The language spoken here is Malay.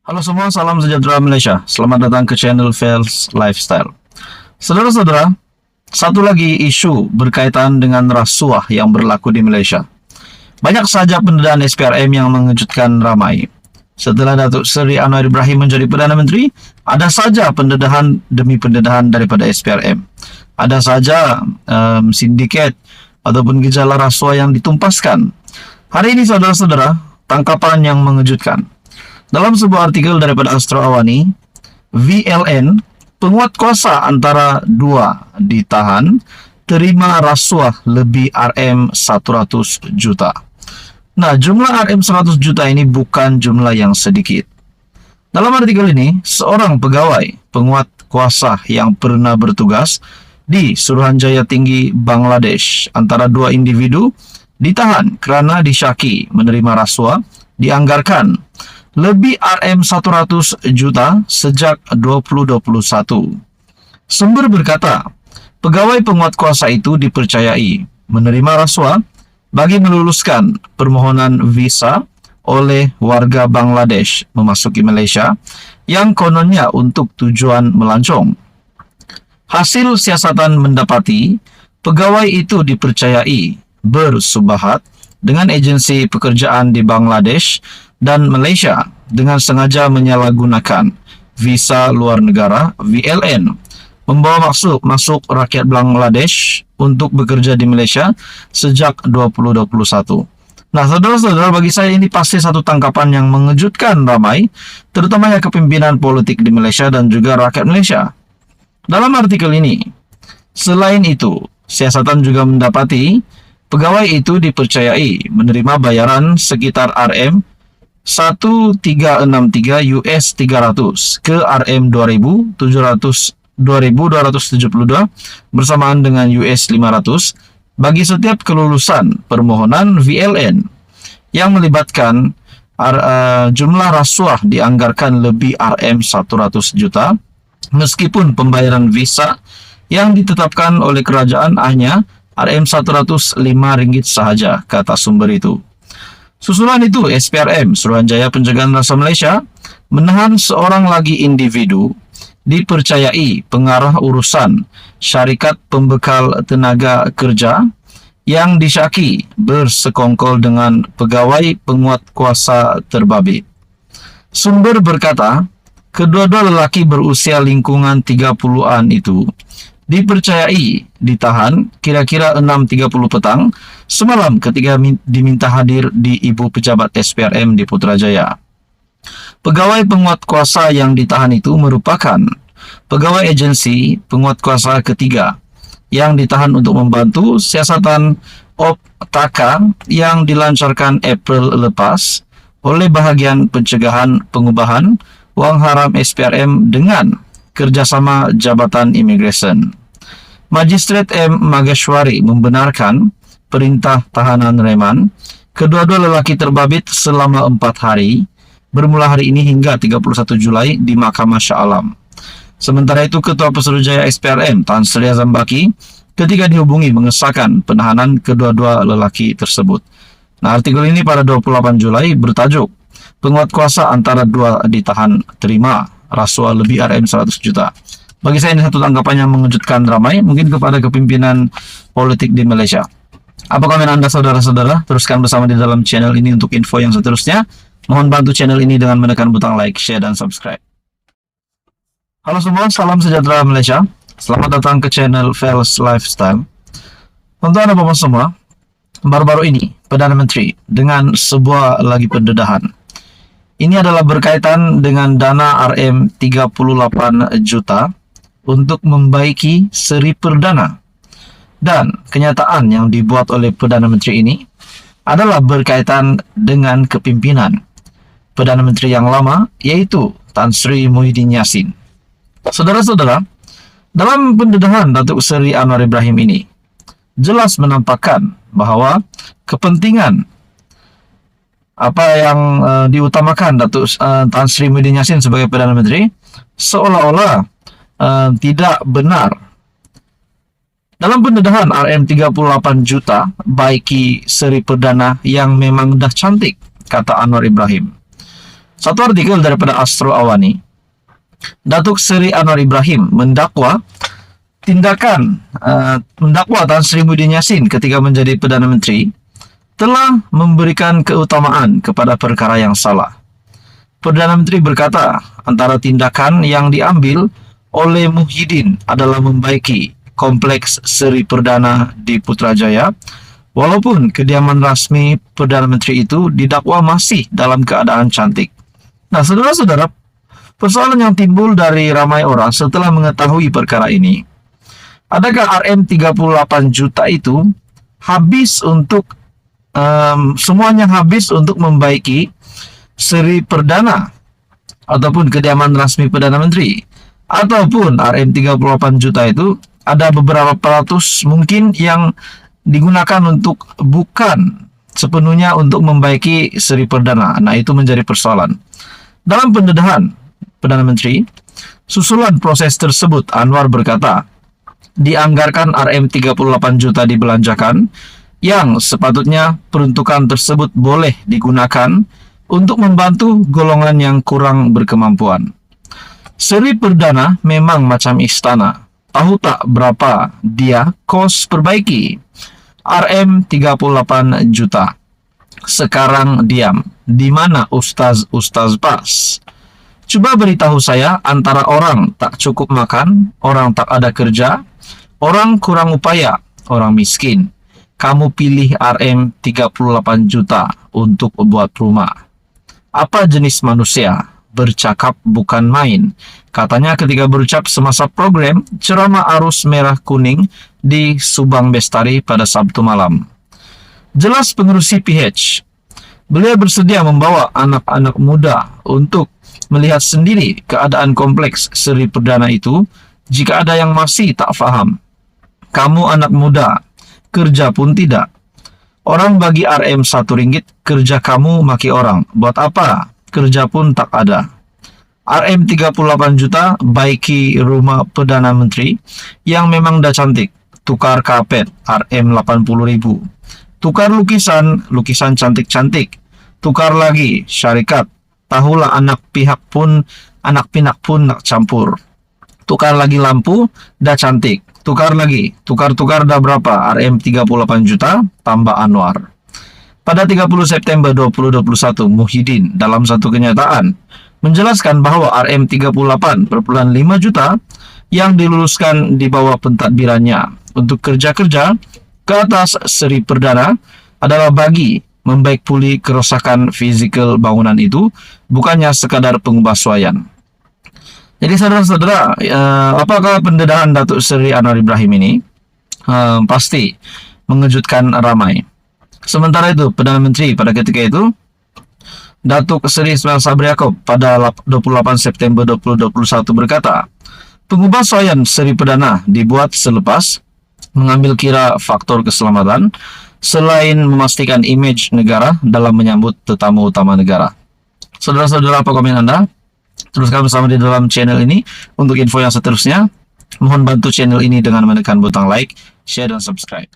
Halo semua, salam sejahtera Malaysia. Selamat datang ke channel Fels Lifestyle. Saudara-saudara, satu lagi isu berkaitan dengan rasuah yang berlaku di Malaysia. Banyak saja pendedahan SPRM yang mengejutkan ramai. Setelah Datuk Seri Anwar Ibrahim menjadi Perdana Menteri, ada saja pendedahan demi pendedahan daripada SPRM. Ada saja sindiket ataupun gejala rasuah yang ditumpaskan. Hari ini saudara-saudara, tangkapan yang mengejutkan. Dalam sebuah artikel daripada Astro Awani, VLN, penguat kuasa antara dua ditahan, terima rasuah lebih RM100 juta. Nah, jumlah RM100 juta ini bukan jumlah yang sedikit. Dalam artikel ini, seorang pegawai penguat kuasa yang pernah bertugas di Suruhanjaya Tinggi Bangladesh antara dua individu ditahan kerana disyaki menerima rasuah dianggarkan lebih RM100 juta sejak 2021. Sumber berkata, pegawai penguat kuasa itu dipercayai menerima rasuah bagi meluluskan permohonan visa oleh warga Bangladesh memasuki Malaysia yang kononnya untuk tujuan melancong. Hasil siasatan mendapati, pegawai itu dipercayai bersubahat dengan agensi pekerjaan di Bangladesh dan Malaysia dengan sengaja menyalahgunakan visa luar negara VLN, membawa masuk rakyat Bangladesh untuk bekerja di Malaysia sejak 2021. Nah, saudara-saudara, bagi saya ini pasti satu tangkapan yang mengejutkan ramai, terutamanya kepimpinan politik di Malaysia dan juga rakyat Malaysia. Dalam artikel ini, selain itu, siasatan juga mendapati pegawai itu dipercayai menerima bayaran sekitar RM1363 US 300 ke RM2,272 bersamaan dengan US 500 bagi setiap kelulusan permohonan VLN yang melibatkan jumlah rasuah dianggarkan lebih RM100 juta meskipun pembayaran visa yang ditetapkan oleh kerajaan hanya RM105 sahaja, kata sumber itu. Susulan itu, SPRM, Suruhanjaya Pencegahan Rasuah Malaysia, menahan seorang lagi individu dipercayai pengarah urusan syarikat pembekal tenaga kerja yang disyaki bersekongkol dengan pegawai penguat kuasa terbabit. Sumber berkata, kedua-dua lelaki berusia lingkungan 30-an itu dipercayai ditahan kira-kira 6.30 petang semalam ketika diminta hadir di Ibu Pejabat SPRM di Putrajaya. Pegawai penguat kuasa yang ditahan itu merupakan pegawai agensi penguat kuasa ketiga yang ditahan untuk membantu siasatan OPTAKA yang dilancarkan April lepas oleh bahagian pencegahan pengubahan wang haram SPRM dengan kerjasama Jabatan Imigresen. Magistrat M. Mageshwari membenarkan perintah tahanan reman kedua-dua lelaki terbabit selama 4 hari bermula hari ini hingga 31 Julai di Mahkamah Shah Alam. Sementara itu, Ketua Pesuruhjaya SPRM Tan Sri Azam Baki ketika dihubungi mengesahkan penahanan kedua-dua lelaki tersebut. Nah, artikel ini pada 28 Julai bertajuk penguat kuasa antara dua ditahan terima rasuah lebih RM100 juta. Bagi saya ini satu tanggapan yang mengejutkan ramai, mungkin kepada kepimpinan politik di Malaysia. Apa komen Anda saudara-saudara? Teruskan bersama di dalam channel ini untuk info yang seterusnya. Mohon bantu channel ini dengan menekan butang like, share, dan subscribe. Halo semua, salam sejahtera Malaysia. Selamat datang ke channel Fels Lifestyle. Untuk Anda bapak semua, baru-baru ini Perdana Menteri dengan sebuah lagi pendedahan. Ini adalah berkaitan dengan dana RM38 juta untuk membaiki Seri Perdana. Dan kenyataan yang dibuat oleh Perdana Menteri ini adalah berkaitan dengan kepimpinan Perdana Menteri yang lama, yaitu Tan Sri Muhyiddin Yassin. Saudara-saudara, dalam pendedahan Datuk Seri Anwar Ibrahim ini, jelas menampakkan bahawa kepentingan apa yang diutamakan Datuk Tan Sri Muhyiddin Yassin sebagai Perdana Menteri seolah-olah tidak benar. Dalam pendedahan RM38 juta baiki Seri Perdana yang memang dah cantik, kata Anwar Ibrahim. Satu artikel daripada Astro Awani, Datuk Seri Anwar Ibrahim mendakwa Tan Sri Muhyiddin Yassin ketika menjadi Perdana Menteri telah memberikan keutamaan kepada perkara yang salah. Perdana Menteri berkata, antara tindakan yang diambil oleh Muhyiddin adalah membaiki kompleks Seri Perdana di Putrajaya, walaupun kediaman rasmi Perdana Menteri itu didakwa masih dalam keadaan cantik. Nah, saudara-saudara, persoalan yang timbul dari ramai orang setelah mengetahui perkara ini, adakah RM38 juta itu habis untuk semuanya habis untuk membaiki Seri Perdana ataupun kediaman rasmi Perdana Menteri, ataupun RM38 juta itu ada beberapa ratus mungkin yang digunakan untuk bukan sepenuhnya untuk membaiki Seri Perdana. Nah, itu menjadi persoalan. Dalam pendedahan Perdana Menteri, susulan proses tersebut, Anwar berkata, dianggarkan RM38 juta dibelanjakan, yang sepatutnya peruntukan tersebut boleh digunakan untuk membantu golongan yang kurang berkemampuan. Seri Perdana memang macam istana. Tahu tak berapa dia kos perbaiki? RM38 juta. Sekarang diam. Di mana ustaz pas? Coba beritahu saya, antara orang tak cukup makan, orang tak ada kerja, orang kurang upaya, orang miskin, kamu pilih RM38 juta untuk buat rumah. Apa jenis manusia? Bercakap bukan main. Katanya ketika berucap semasa program ceramah arus merah kuning di Subang Bestari pada Sabtu malam. Jelas pengerusi PH. Beliau bersedia membawa anak-anak muda untuk melihat sendiri keadaan kompleks Seri Perdana itu jika ada yang masih tak faham. Kamu anak muda, kerja pun tidak. Orang bagi RM RM1, kerja kamu maki orang. Buat apa? Kerja pun tak ada. RM38 juta baiki rumah Perdana Menteri yang memang dah cantik. Tukar kapet RM80.000. Tukar lukisan cantik-cantik. Tukar lagi syarikat. Tahulah anak pinak pun nak campur. Tukar lagi lampu, dah cantik. Tukar lagi. Tukar dah berapa? RM38 juta tambah Anwar. Pada 30 September 2021, Muhyiddin dalam satu kenyataan menjelaskan bahwa RM38,5 juta yang diluluskan di bawah pentadbirannya untuk kerja-kerja ke atas Seri Perdana adalah bagi membaik pulih kerusakan fisikal bangunan itu, bukannya sekadar pengubahsuaian. Jadi saudara-saudara, apakah pendedahan Datuk Seri Anwar Ibrahim ini pasti mengejutkan ramai. Sementara itu, Perdana Menteri pada ketika itu, Datuk Seri Ismail Sabri Yaakob pada 28 September 2021 berkata, pengubahsuaian Seri Perdana dibuat selepas mengambil kira faktor keselamatan selain memastikan image negara dalam menyambut tetamu utama negara. Saudara-saudara, apa komen Anda? Teruskan bersama di dalam channel ini. Untuk info yang seterusnya, mohon bantu channel ini dengan menekan butang like, share, dan subscribe.